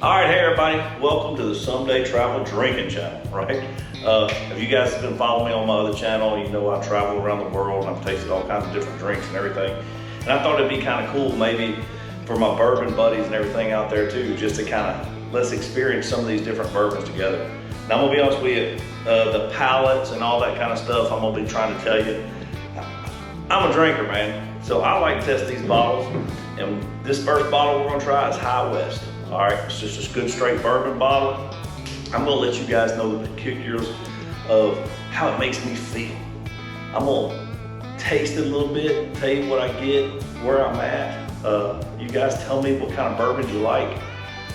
All right, hey everybody, welcome to the Someday Travel Drinking channel, right? If you guys have been following me on my other channel, you know I travel around the world and I've tasted all kinds of different drinks and everything. And I thought it'd be kind of cool maybe for my bourbon buddies and everything out there too, just to kind of let's experience some of these different bourbons together. Now I'm gonna be honest with you, the palates and all that kind of stuff, I'm gonna be trying to tell you. I'm a drinker, man, so I like to test these bottles. And this first bottle we're gonna try is High West. All right, it's just a good straight bourbon bottle. I'm gonna let you guys know the particulars of how it makes me feel. I'm gonna taste it a little bit, tell you what I get, where I'm at. You guys tell me what kind of bourbon you like.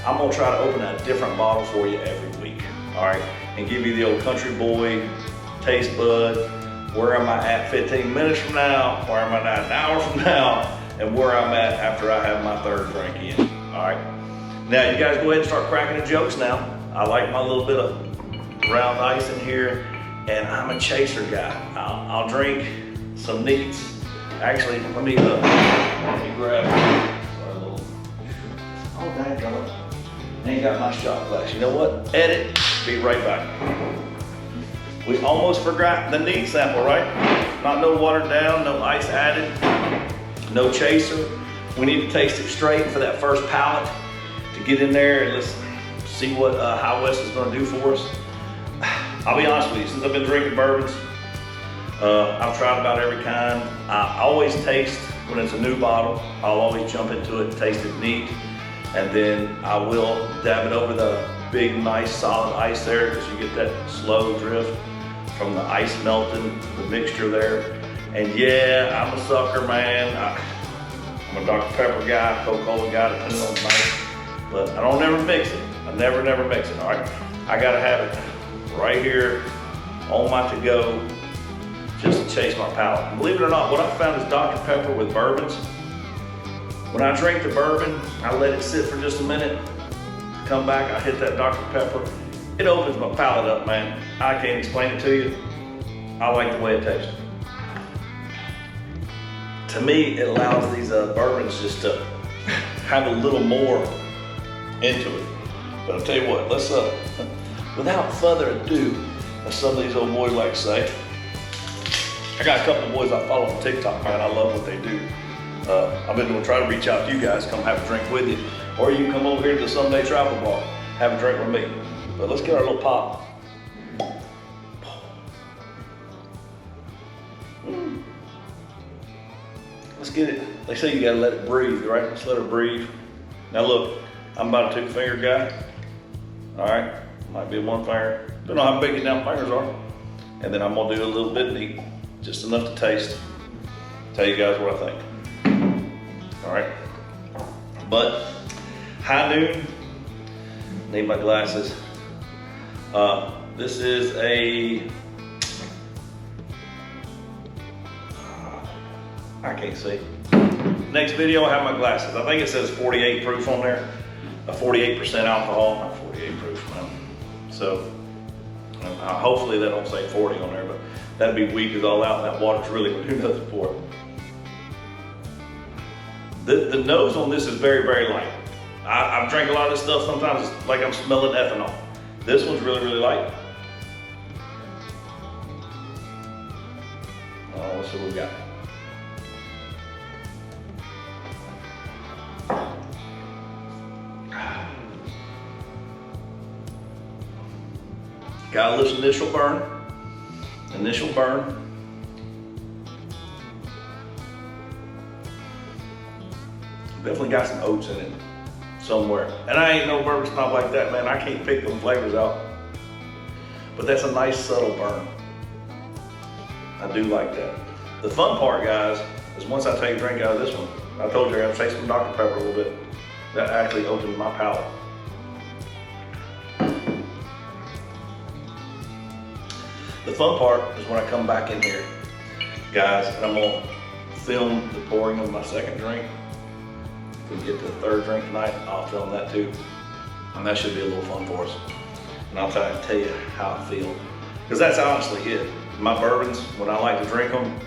I'm gonna try to open a different bottle for you every week, all right? And give you the old country boy taste bud. Where am I at 15 minutes from now? Where am I at an hour from now? And where I'm at after I have my third drink in, all right? Now you guys go ahead and start cracking the jokes now. I like my little bit of round ice in here, and I'm a chaser guy. I'll drink some neats. Actually, let me grab a little, oh dang it, ain't got my shot glass. You know what, edit, be right back. We almost forgot the neat sample, right? Not no watered down, no ice added, no chaser. We need to taste it straight for that first palate. To get in there and let's see what High West is gonna do for us. I'll be honest with you, since I've been drinking bourbons, I've tried about every kind. I always taste, when it's a new bottle, I'll always jump into it and taste it neat. And then I will dab it over the big, nice, solid ice there, because you get that slow drift from the ice melting, the mixture there. And yeah, I'm a sucker, man. I'm a Dr. Pepper guy, Coca-Cola guy, depending on the night. But I don't never mix it. I never mix it, all right? I gotta have it right here on my to-go just to chase my palate. And believe it or not, what I found is Dr. Pepper with bourbons. When I drink the bourbon, I let it sit for just a minute, come back, I hit that Dr. Pepper. It opens my palate up, man. I can't explain it to you. I like the way it tastes. To me, it allows these bourbons just to have a little more into it. But I'll tell you what, let's, without further ado, as some of these old boys like to say, I got a couple of boys I follow on TikTok, man, I love what they do. I've been gonna try to reach out to you guys, come have a drink with you, or you can come over here to the Someday Travel Bar, have a drink with me. But let's get our little pop. Let's get it. They say you gotta let it breathe, right? Let's let it breathe. Now look, I'm about a 2-finger guy. All right, might be a 1 finger. Don't know how big your down fingers are. And then I'm gonna do a little bit neat, just enough to taste. Tell you guys what I think. All right, but high noon, need my glasses. This is a, I can't see. Next video, I have my glasses. I think it says 48 proof on there. A 48% alcohol, not 48 proof, man. So hopefully they don't say 40 on there, but that'd be weak as all out, and that water's really gonna do nothing for it. The nose on this is very light. I've drank a lot of this stuff, sometimes it's like I'm smelling ethanol. This one's really light. Let's see what we got. Got this initial burn. Definitely got some oats in it somewhere. And I ain't no bourbon snob like that, man. I can't pick them flavors out. But that's a nice subtle burn. I do like that. The fun part, guys, is once I take a drink out of this one, I told you I gotta taste some Dr. Pepper a little bit. That actually opened my palate. The fun part is when I come back in here, guys, and I'm gonna film the pouring of my second drink. If we get to the third drink tonight, I'll film that too. And that should be a little fun for us. And I'll try to tell you how I feel. Because that's honestly it. My bourbons, when I like to drink them,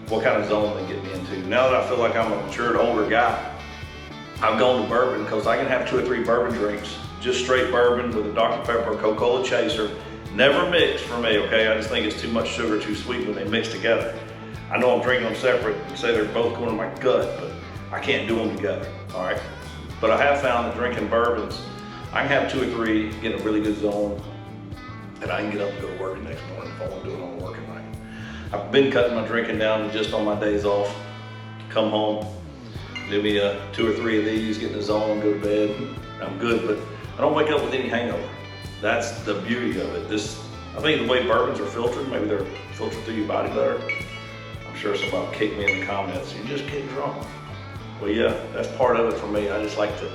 what kind of zone they get me into. Now that I feel like I'm a matured older guy, I've gone to bourbon because I can have 2 or 3 bourbon drinks just straight bourbon with a Dr. Pepper Coca-Cola chaser. Never mixed for me, okay? I just think it's too much sugar, too sweet when they mix together. I know I'm drinking them separate and say they're both going to my gut, but I can't do them together, all right? But I have found that drinking bourbons, I can have 2 or 3, get in a really good zone, and I can get up and go to work the next morning if I want to do it on a working night. I've been cutting my drinking down just on my days off. Come home, do me 2 or 3 of these, get in the zone, go to bed. I'm good, but I don't wake up with any hangover. That's the beauty of it. I think the way bourbons are filtered, maybe they're filtered through your body better. I'm sure somebody will kick me in the comments, you just get drunk. Well, yeah, that's part of it for me. I just like to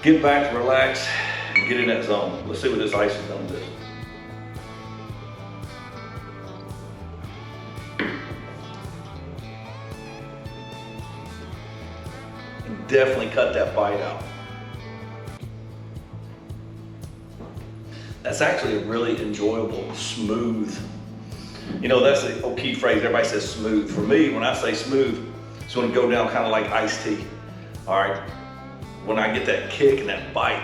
get back, relax, and get in that zone. Let's see what this ice has done to this. Definitely cut that bite out. That's actually a really enjoyable, smooth. You know, that's the old key phrase, everybody says smooth. For me, when I say smooth, it's gonna go down kind of like iced tea, all right? When I get that kick and that bite,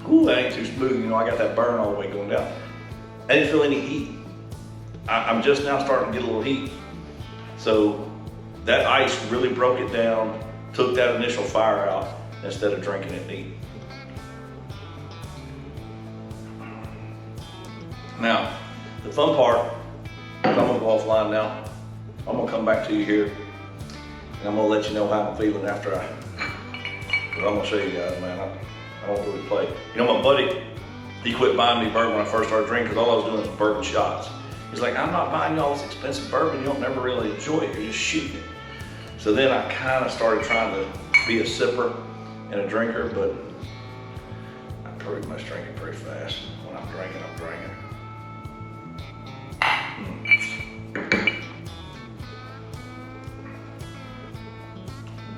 ooh, that ain't too smooth. You know, I got that burn all the way going down. I didn't feel any heat. I'm just now starting to get a little heat. So that ice really broke it down, took that initial fire out instead of drinking it neat. Now, the fun part, I'm gonna go offline now. I'm gonna come back to you here and I'm gonna let you know how I'm feeling after I'm gonna show you guys, man. I don't really play. You know, my buddy, he quit buying me bourbon when I first started drinking because all I was doing was bourbon shots. He's like, I'm not buying you all this expensive bourbon. You don't never really enjoy it. You're just shooting it. So then I kind of started trying to be a sipper and a drinker, but I pretty much drink it pretty fast. When I'm drinking, I'm drinking.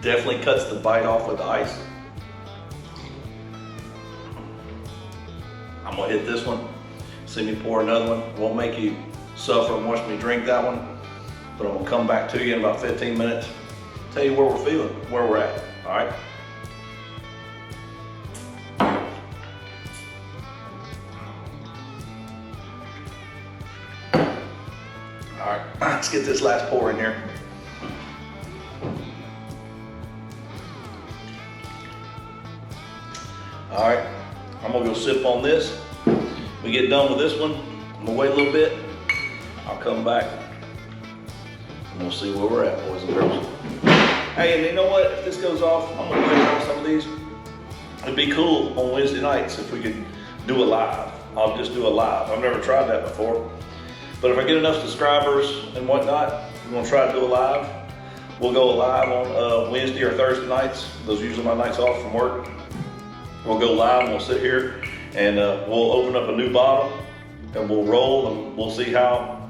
Definitely cuts the bite off with the ice. I'm gonna hit this one. See me pour another one. Won't make you suffer and watch me drink that one, but I'm gonna come back to you in about 15 minutes. Tell you where we're feeling, where we're at, all right? All right, let's get this last pour in here. All right, I'm gonna go sip on this. We get done with this one, I'm gonna wait a little bit. I'll come back and we'll see where we're at, boys and girls. Hey, and you know what? If this goes off, I'm gonna play on some of these. It'd be cool on Wednesday nights if we could do a live. I'll just do a live. I've never tried that before. But if I get enough subscribers and whatnot, we're gonna try to do a live. We'll go live on Wednesday or Thursday nights. Those are usually my nights off from work. We'll go live and we'll sit here and we'll open up a new bottle and we'll roll and we'll see how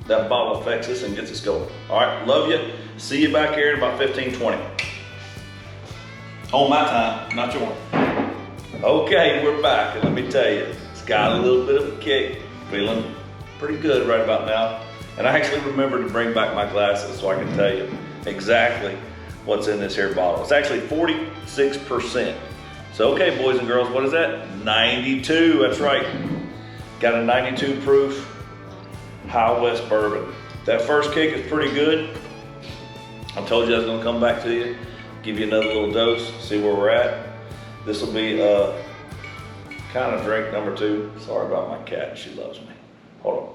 that bottle affects us and gets us going. All right, love you. See you back here in about 15, 20. On my time, not yours. Okay, we're back, and let me tell you, it's got a little bit of a kick. Feeling pretty good right about now. And I actually remembered to bring back my glasses so I can tell you exactly what's in this here bottle. It's actually 46%. So, okay, boys and girls, what is that? 92, that's right. Got a 92 proof High West bourbon. That first kick is pretty good. I told you I was gonna come back to you, give you another little dose, see where we're at. This will be kind of drink number 2. Sorry about my cat, she loves me. Hold on.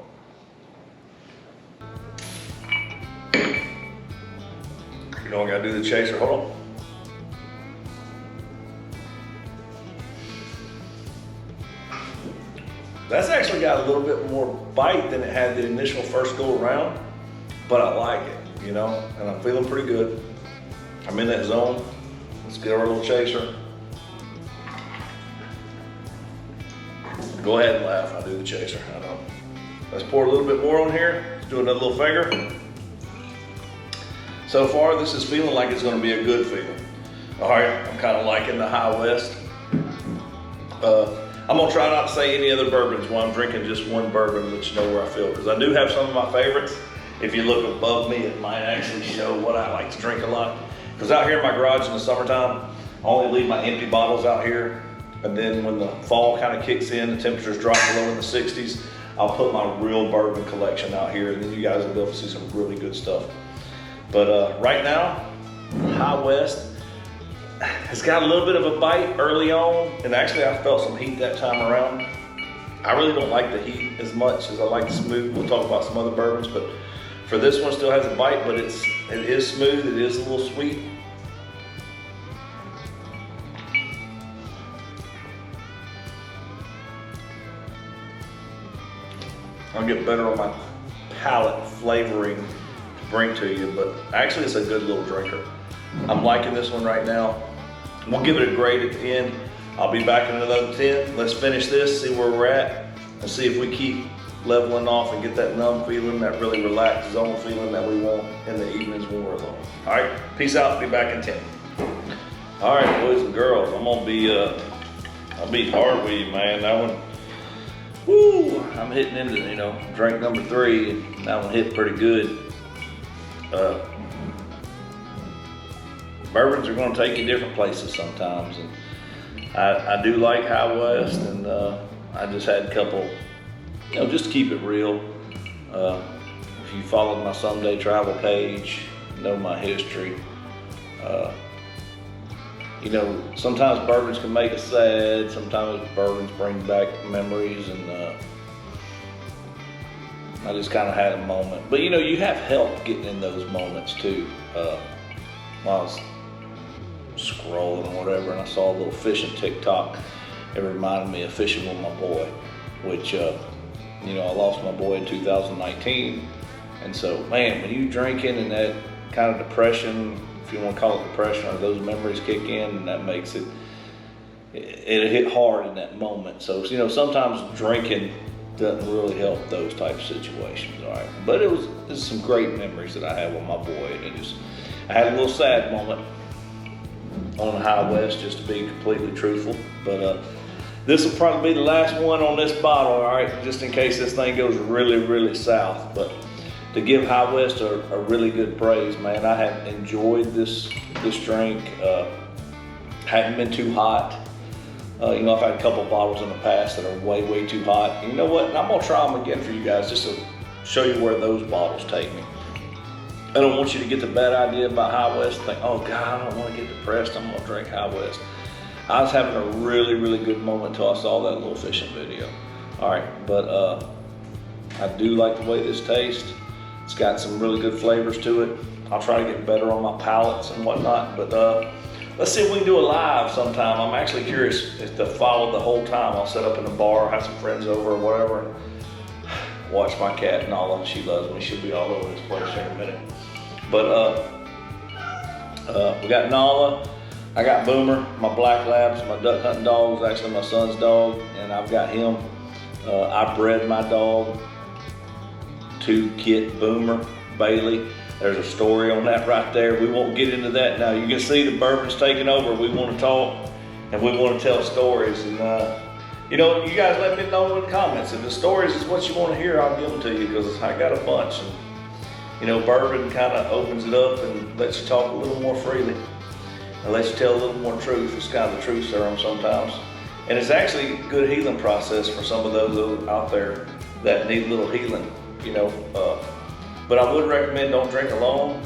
You know I gotta do the chaser, hold on. That's actually got a little bit more bite than it had the initial first go around, but I like it, you know, and I'm feeling pretty good. I'm in that zone. Let's get our little chaser. Go ahead and laugh, I do the chaser, I know. Let's pour a little bit more on here. Let's do another little finger. So far, this is feeling like it's gonna be a good feeling. All right, I'm kind of liking the High West. I'm gonna try not to say any other bourbons while I'm drinking just one bourbon to let you know where I feel, because I do have some of my favorites. If you look above me, it might actually show what I like to drink a lot. Because out here in my garage in the summertime, I only leave my empty bottles out here And then when the fall kind of kicks in, the temperatures drop below in the 60s, I'll put my real bourbon collection out here, and then you guys will be able to see some really good stuff. But right now, High West has got a little bit of a bite early on, and actually I felt some heat that time around. I really don't like the heat as much as I like the smooth. We'll talk about some other bourbons, but for this one, still has a bite, but it is smooth, it is a little sweet. I'll get better on my palate flavoring to bring to you, but actually it's a good little drinker. I'm liking this one right now. We'll give it a grade at the end. I'll be back in another 10. Let's finish this, see where we're at, and see if we keep leveling off and get that numb feeling, that really relaxed zone feeling that we want in the evenings when we're alone. All right, peace out, be back in 10. All right, boys and girls, I'll be hard with you, man. That one, woo, I'm hitting into, drink number 3, and that one hit pretty good. Bourbons are gonna take you different places sometimes, and I do like High West, and I just had a couple, just to keep it real. If you followed my Someday Travel page, know my history. Sometimes bourbons can make us sad, sometimes bourbons bring back memories, and I just kind of had a moment. But you have help getting in those moments too. While I was scrolling or whatever, and I saw a little fishing TikTok. It reminded me of fishing with my boy, which I lost my boy in 2019, and so man, when you drinking and that kind of depression, if you want to call it depression, or those memories kick in, and that makes it hit hard in that moment. So sometimes drinking doesn't really help those type of situations. All right, but it's some great memories that I had with my boy, and I had a little sad moment on the High West, just to be completely truthful. But this will probably be the last one on this bottle, all right, just in case this thing goes really, really south. But to give High West a really good praise, man, I have enjoyed this drink. Hadn't been too hot. I've had a couple bottles in the past that are way, way too hot. And you know what? And I'm gonna try them again for you guys, just to show you where those bottles take me. I don't want you to get the bad idea about High West and think, oh God, I don't want to get depressed, I'm gonna drink High West. I was having a really, really good moment until I saw that little fishing video. All right, but I do like the way this tastes. It's got some really good flavors to it. I'll try to get better on my palates and whatnot, but let's see if we can do a live sometime. I'm actually curious if to follow the whole time. I'll set up in a bar, have some friends over or whatever, and watch my cat Nala. She loves me. She'll be all over this place here in a minute. But we got Nala, I got Boomer, my black labs, my duck hunting dog is actually my son's dog, and I've got him. I bred my dog to get Boomer, Bailey. There's a story on that right there. We won't get into that now. You can see the bourbon's taking over. We want to talk and we want to tell stories. And you guys let me know in the comments. If the stories is what you want to hear, I'll give them to you, because I got a bunch. And bourbon kind of opens it up and lets you talk a little more freely. And lets you tell a little more truth. It's kind of the truth serum sometimes. And it's actually a good healing process for some of those out there that need a little healing, But I would recommend don't drink alone.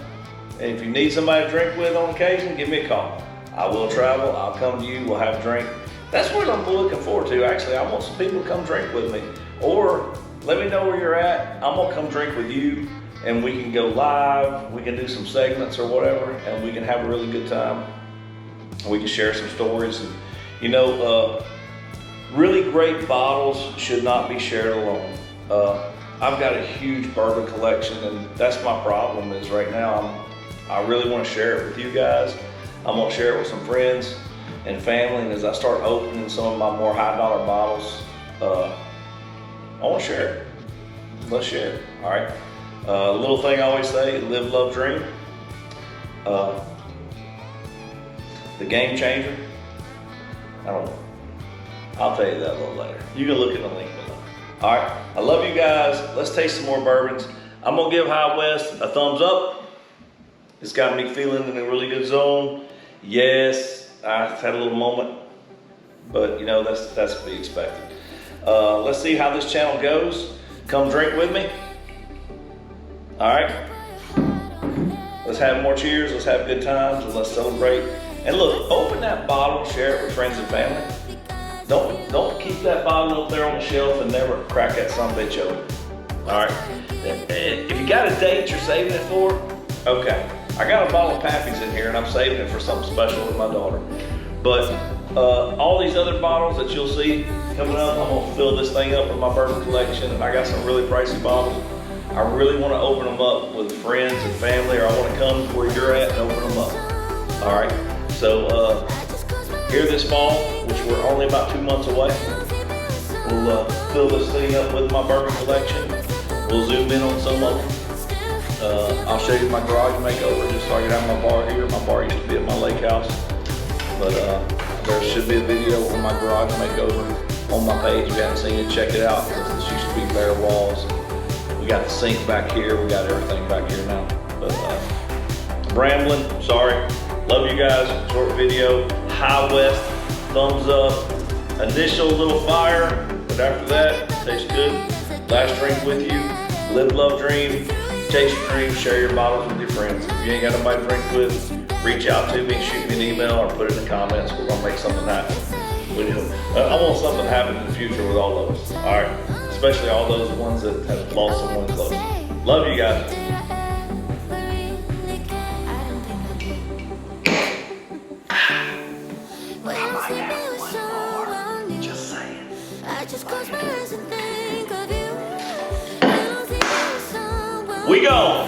And if you need somebody to drink with on occasion, give me a call. I will travel, I'll come to you, we'll have a drink. That's what I'm looking forward to, actually. I want some people to come drink with me. Or let me know where you're at. I'm gonna come drink with you, and we can go live, we can do some segments or whatever, and we can have a really good time. We can share some stories. And, really great bottles should not be shared alone. I've got a huge bourbon collection, and that's my problem is right now I really want to share it with you guys. I'm going to share it with some friends and family, and as I start opening some of my more high dollar bottles, I want to share it. Let's share it, all right? Little thing I always say, live, love, dream. The game changer, I'll tell you that a little later. You can look at the link below. All right, I love you guys. Let's taste some more bourbons. I'm gonna give High West a thumbs up. It's got me feeling in a really good zone. Yes, I had a little moment. but you know, that's to be expected. Let's see how this channel goes. Come drink with me. All right. Let's have more cheers. Let's have good times, and let's celebrate. And look, open that bottle, share it with friends and family. Don't keep that bottle up there on the shelf and never crack that son of a bitch open. All right. If you got a date you're saving it for, okay. I got a bottle of Pappy's in here, and I'm saving it for something special with my daughter. But all these other bottles that you'll see coming up, I'm gonna fill this thing up with my bourbon collection, and I got some really pricey bottles. I really want to open them up with friends and family, or I want to come where you're at and open them up. All right. So here this fall, which we're only about 2 months away, we'll fill this thing up with my bourbon collection. We'll zoom in on some of them. I'll show you my garage makeover, just so I can have my bar here. My bar used to be at my lake house, but there should be a video on my garage makeover on my page. If you haven't seen it, check it out, because this used to be bare walls. We got the sink back here. We got everything back here now. But I'm rambling, sorry. Love you guys. Short video. High West, thumbs up. Initial little fire, but after that, tastes good. Last drink with you. Live, love, dream. Chase your dreams. Share your bottles with your friends. If you ain't got nobody to drink with, reach out to me, shoot me an email, or put it in the comments. We're gonna make something happen. I want something to happen in the future with all of us. All right. Especially all those ones that have lost someone close. Love you guys. Just saying. We go.